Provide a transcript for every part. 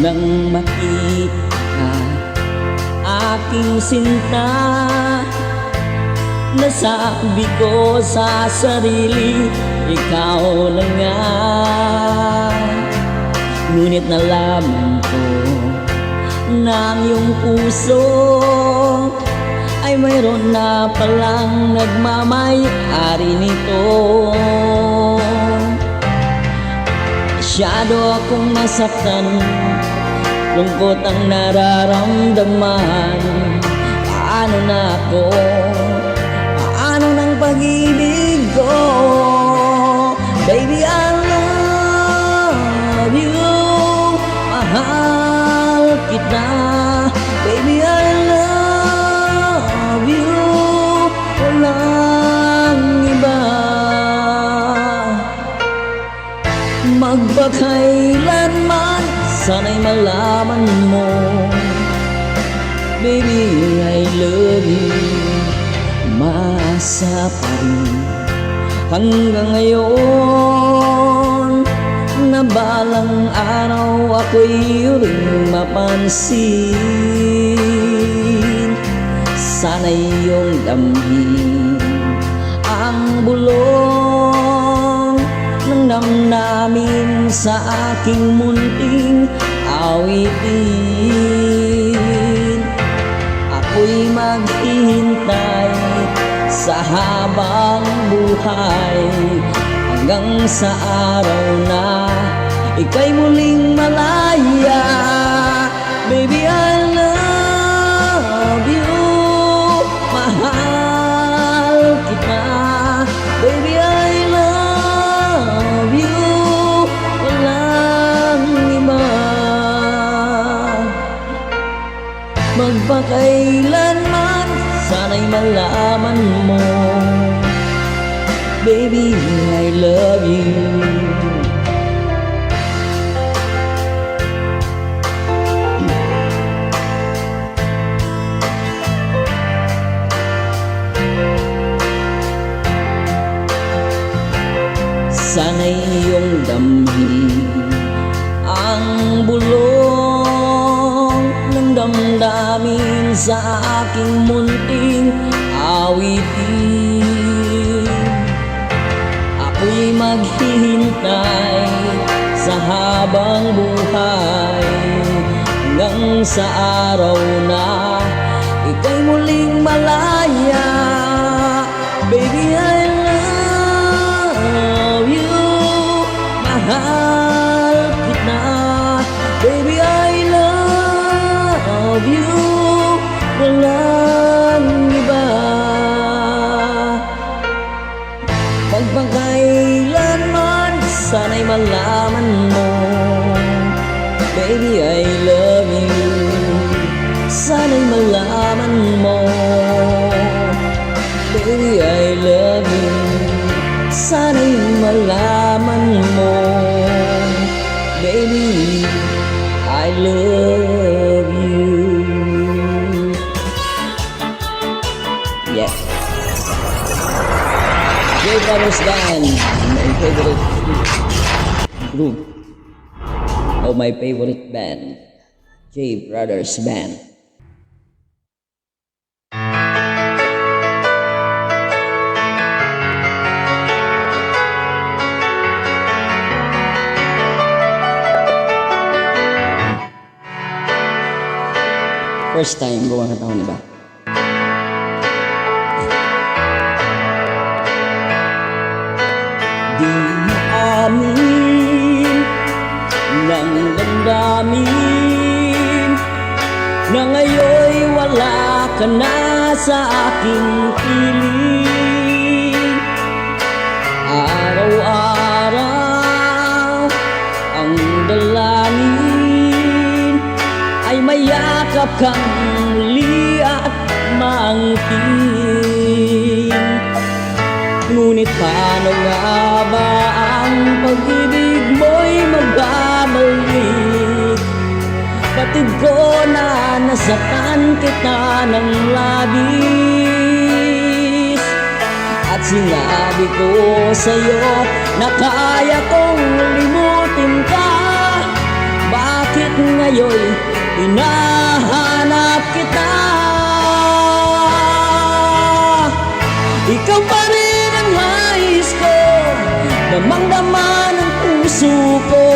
nang makita aking sinta. Nasabi ko sa sarili, ikaw na nga. Ngunit nalaman ko na ang iyong puso ay mayroon na palang nagmamay-ari nito. Masyado akong nasaktan, lungkot ang nararamdaman. Paano na ako? Paano ng pag-ibig ko? Baby, I love you. Mahal kita. Baby, I love you. Walang iba. Magpakailanman, sana'y malaman mo, baby, I love you. Maasa pa rin hanggang ngayon na balang araw ako'y uling mapansin. Sana'y iyong damhin ang bulong ng damdamin sa aking munting awitin. Ako'y maghihintay sa habang buhay hanggang sa araw na ika'y muling malaya. Baby, I love you. Mahal kita. Baby, I love you. Walang iba. Magpakailanman, sana'y malaman mo, baby, I love you. Sana'y iyong damhin ang bulong ng damdamin sa aking munting awitin. Ako'y maghihintay sa habang buhay hanggang sa araw na ika'y muling malaya. Baby, I love you. Mahal kita. Baby, I love you. Walang iba. Magpakailanman, sana'y malaman mo, baby, I love you. Sana'y malaman mo, baby, I love you. Sana'y malaman mo, baby, I love you. Yeah. J Brothers Band, my favorite group, or my favorite band, J Brothers Band. First time gawa ng taon, diba? Di maamin ng damdamin na ngayon'y wala ka na sa aking piling. Araw-araw ang dalangin ay mayakap kang muli at maangkin. Ngunit paano nga ba ang pag-ibig mo'y magbabalik? Batid ko na nasaktan kita ng labis, at sinabi ko sa'yo na kaya kong limutin ka. Bakit ngayon hinahanap kita. Ikaw pa rin ang nais ko, damang-dama ng puso ko.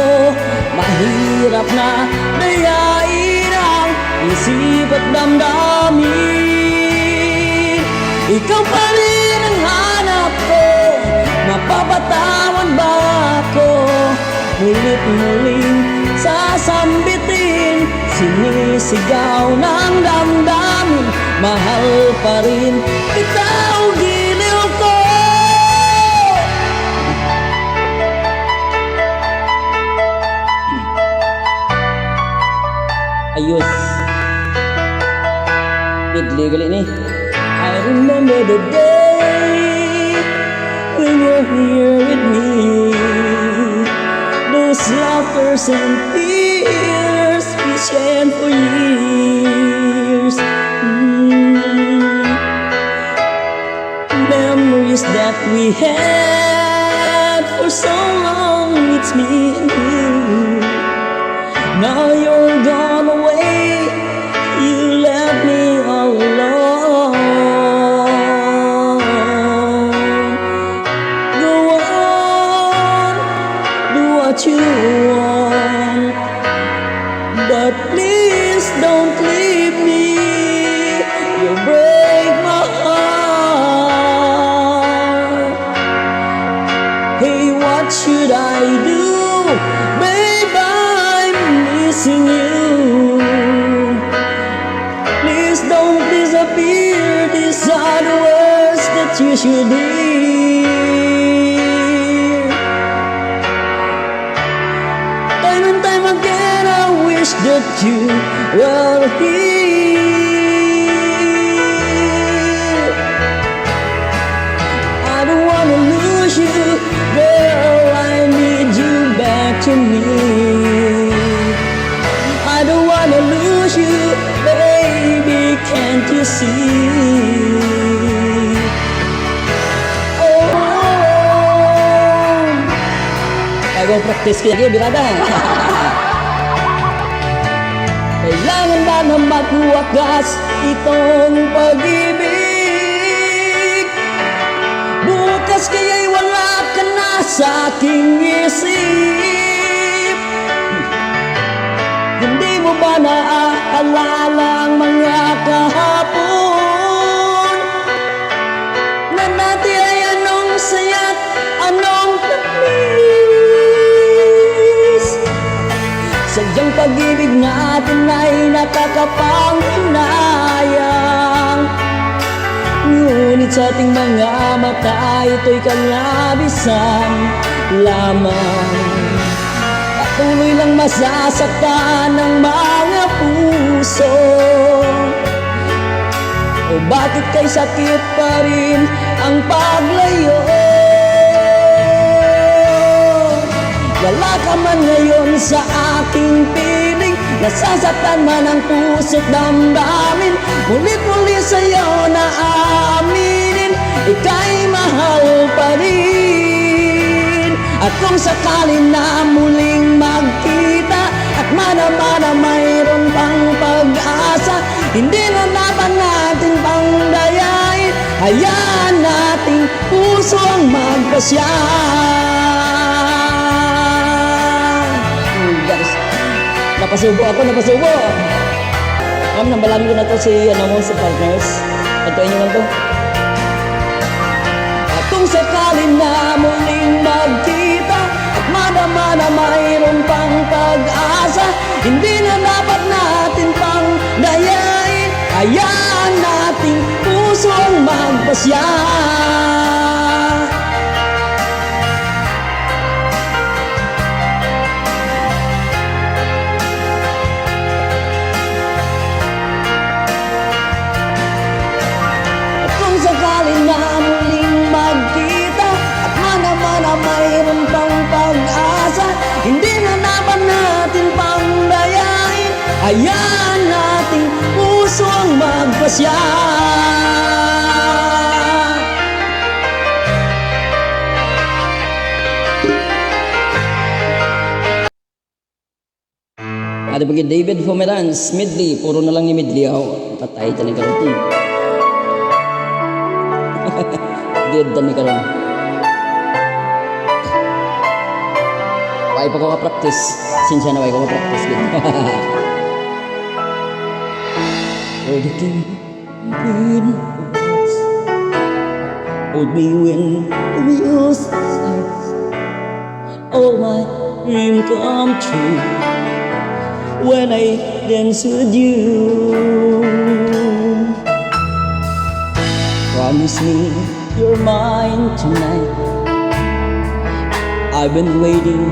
Mahirap na dayain ang isip at damdamin. Ikaw pa rin ang hanap ko, mapapatawad ba ako? Mulit muling sasambitin, sinisigaw ng damdamin. Mahal pa rin kita o giliw ko. Ayos. Idli gali ni. I remember the day when you're here with me. Those laughters and tears we shared for years. Memories that we had for so long. It's me and you. Now you're gone away, you left me all alone. Go on, do what you want, but please don't leave me. You break my heart. Hey, what should I do? Babe, I'm missing you. Please don't disappear. These are the words that you should hear. Time and time again I wish that you were here. I don't wanna lose you, girl, I need you back to me. I don't wanna lose you, baby, can't you see? Oh, bago practice kaya birada. Kailangan ba na magwakas itong pag-ibig? Bukas kaya'y wala ka na sa aking isip. Hindi mo ba naaalala ang mga kahapon na natin ay anong saya't anong tamis? Sadyang pag-ibig natin ay nakakapanghinayang, ngunit sa ating mga mata ito'y kalabisan lamang. Patuloy lang masasaktan ng mga puso. O bakit kay sakit pa rin ang paglayo? Wala ka man ngayon sa aking piling, nasasaktan man ang puso't damdamin. Mulit-muli sa'yo na aaminin, ika'y mahal pa rin. At kung sakali na muling magkita at mana-mana mayroon pang pag-asa, hindi na dapat natin pang dayain. Hayaan nating puso ang magpasya. Guys, napasubo ako. Nambalangin ko na to si partners. Pagkain nyo lang to. At kung sakali na muling magkita at mana-mana mayroon pang pag-asa, hindi na dapat natin pang dayain. Hayaan nating puso ang magpasya. Hayaan nating puso ang magpasya. Ate pagi David Pomerans, Midley, puro na lang ni Midley ako. Patay tani karon. Dead tani karon. Why pa ko ka-practice? Sinsya na why ko ka-practice gid. Where the king hold me when the wheels starts. All my dream come true when I dance with you. Promise me you're mine tonight. I've been waiting,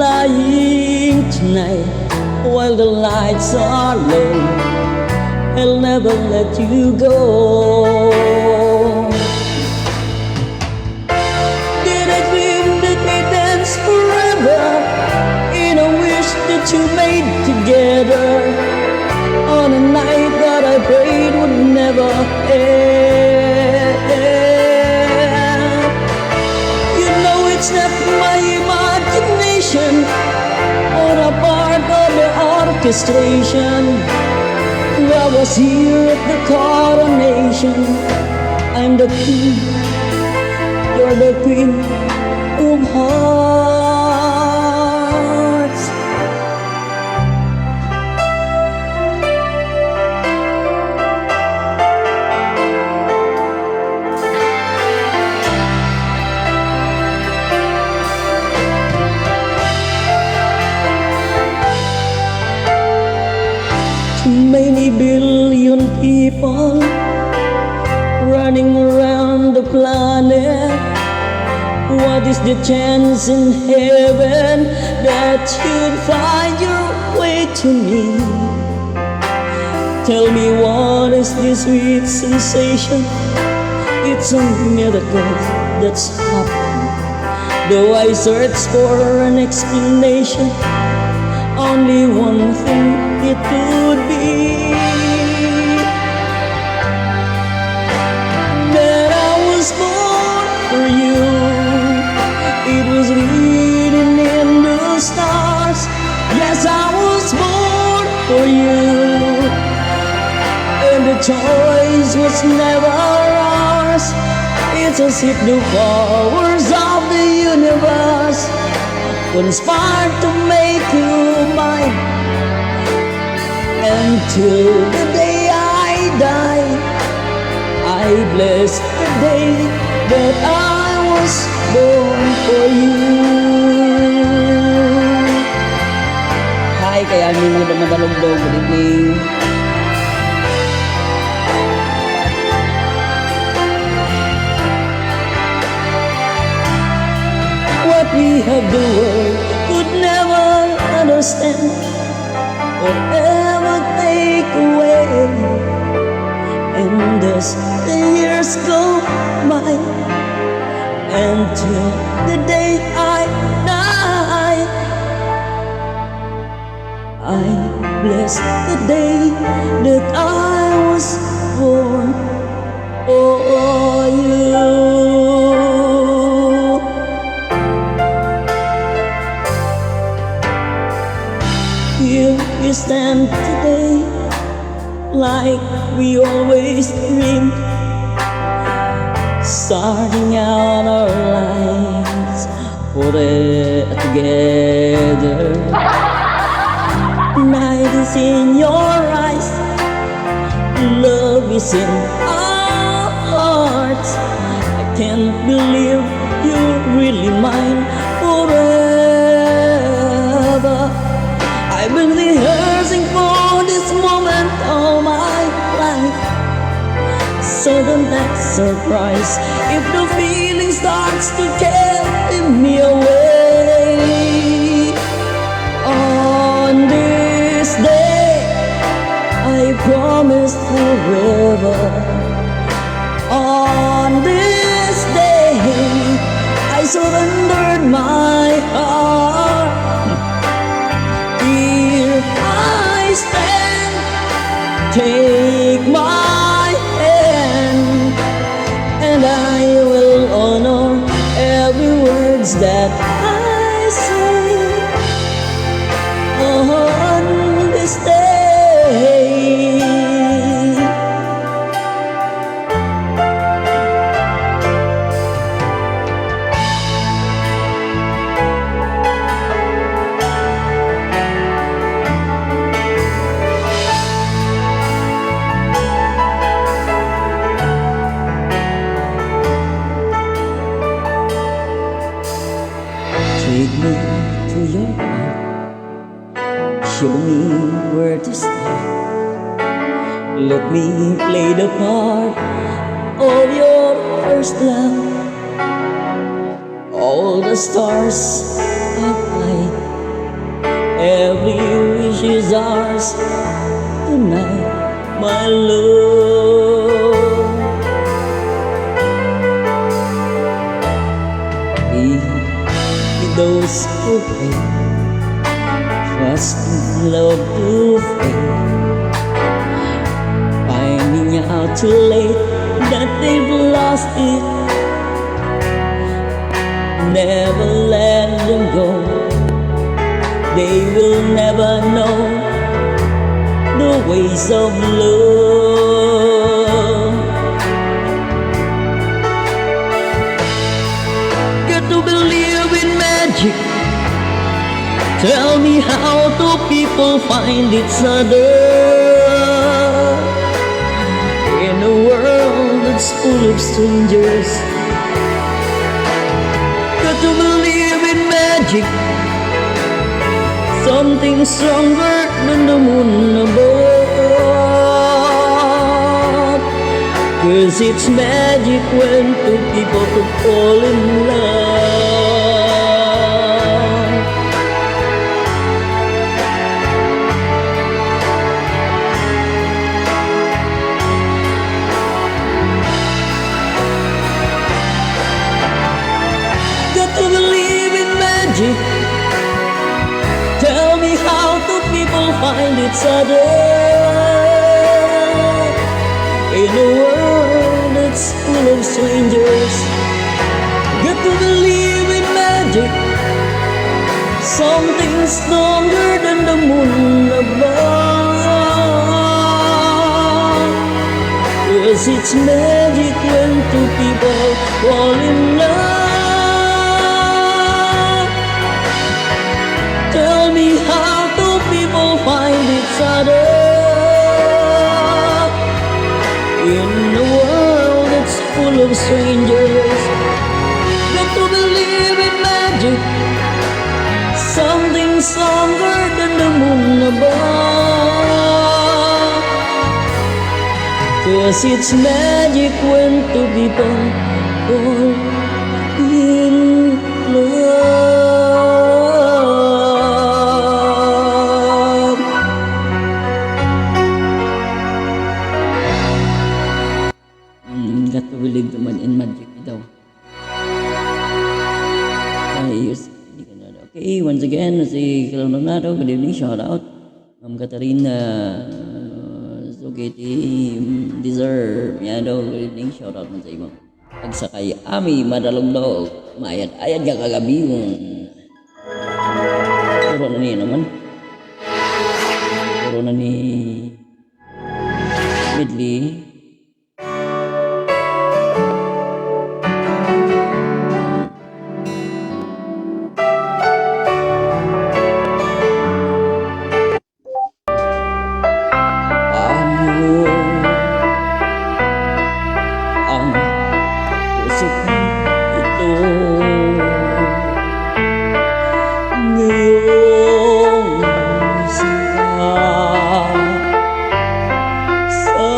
lying tonight while the lights are low. I'll never let you go. Did I dream that we dance forever in a wish that you made together on a night that I prayed would never end? You know it's not my imagination or a part of the orchestration. I was here at the coronation. I'm the king, you're the queen of hearts. Many billion people running around the planet. What is the chance in heaven that you'd find your way to me? Tell me, what is this sweet sensation? It's a miracle that's happened. Though I search for an explanation, only one thing it could be, that I was born for you. It was written in the stars. Yes, I was born for you, and the choice was never ours. It's as if the powers of the universe conspired to make you mine. Until the day I die, I bless the day that I was born for you. Hi, kaya amin mo naman dalog-dog. Good evening. What we have, the world could never understand or ever take away. And as the years go by, until the day I die, I bless the day that I was born for you. Here we stand today, like we always dreamed, starting out our lives together. Night is in your eyes, love is in our hearts. I can't believe you're really mine forever. I've been rehearsing for this moment all my life, so don't act surprised if the feeling starts to carry me away. On this day, I promised forever. On this day, I surrendered my heart. Here I stand, take my hand, and I will honor every words that I say. On stay. Take me to your heart, show me where to start. Let me play the part of your first love. All the stars are bright, every wish is ours tonight, my love. Those who pray, trust in love to fade, finding out too late that they've lost it. Never let them go, they will never know the ways of love. Got to believe in magic. Tell me how do people find each other in a world that's full of strangers? Got to believe in magic, something stronger than the moon above. 'Cause it's magic when two people could fall in love. Got to believe in magic. Tell me how do people find each other in a world that's full of strangers? Got to believe in magic, something stronger than the moon above. 'Cause it's magic when two people fall in love. Tell me how do people find each other in a world that's full of strangers? Got to believe in magic, something stronger than the moon above. 'Cause it's magic when two people fall in love. Got to believe naman in magic daw. Ayos. Okay, once again, si Kalonado, good evening, shout out. Ma'am Katarina Sugeti Deserve, yan daw, good evening, shout out man sa imo. Pagsakay, Ami, madalog-dog, mayad-ayad ka kagabi yung puro na niya naman. Puro na ni Midley. Ngayong sila sa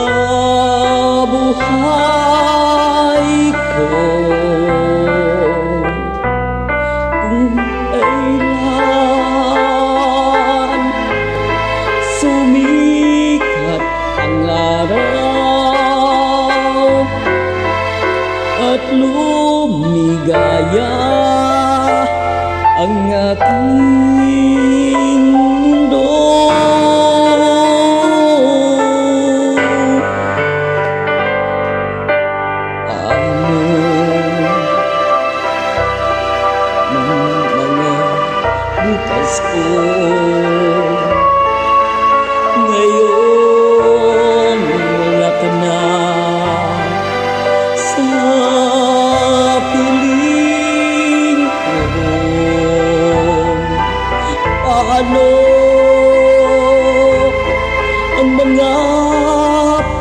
ang mga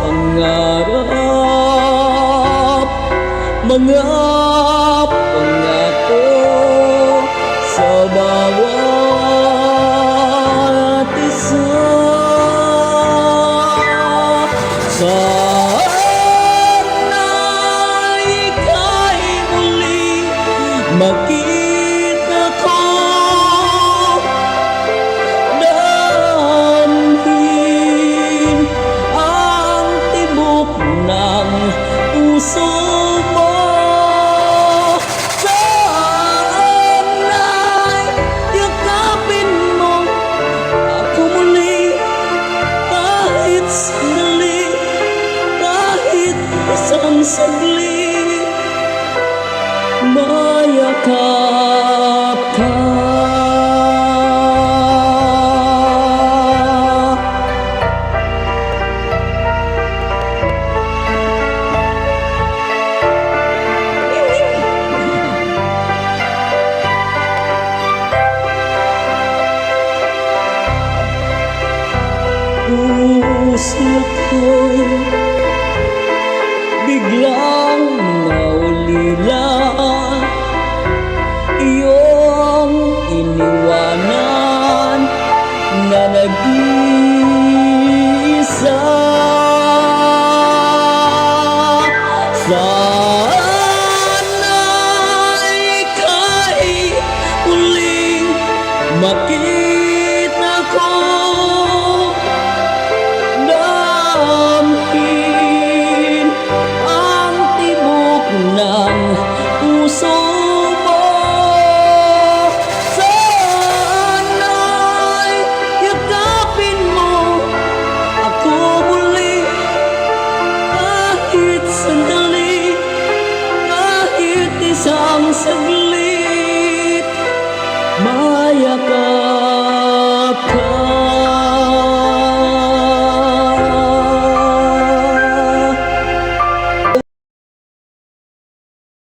pangarap, mga pangako sa bawat isa. Sana ika'y muli makita ko, damhin ang tibok ng puso mo. Sana'y yakapin mo ako muli, kahit sandali, kahit isang saglit, mayakap ka. Puso ko'y biglang naulila, iyong iniwanan na nag-iisa.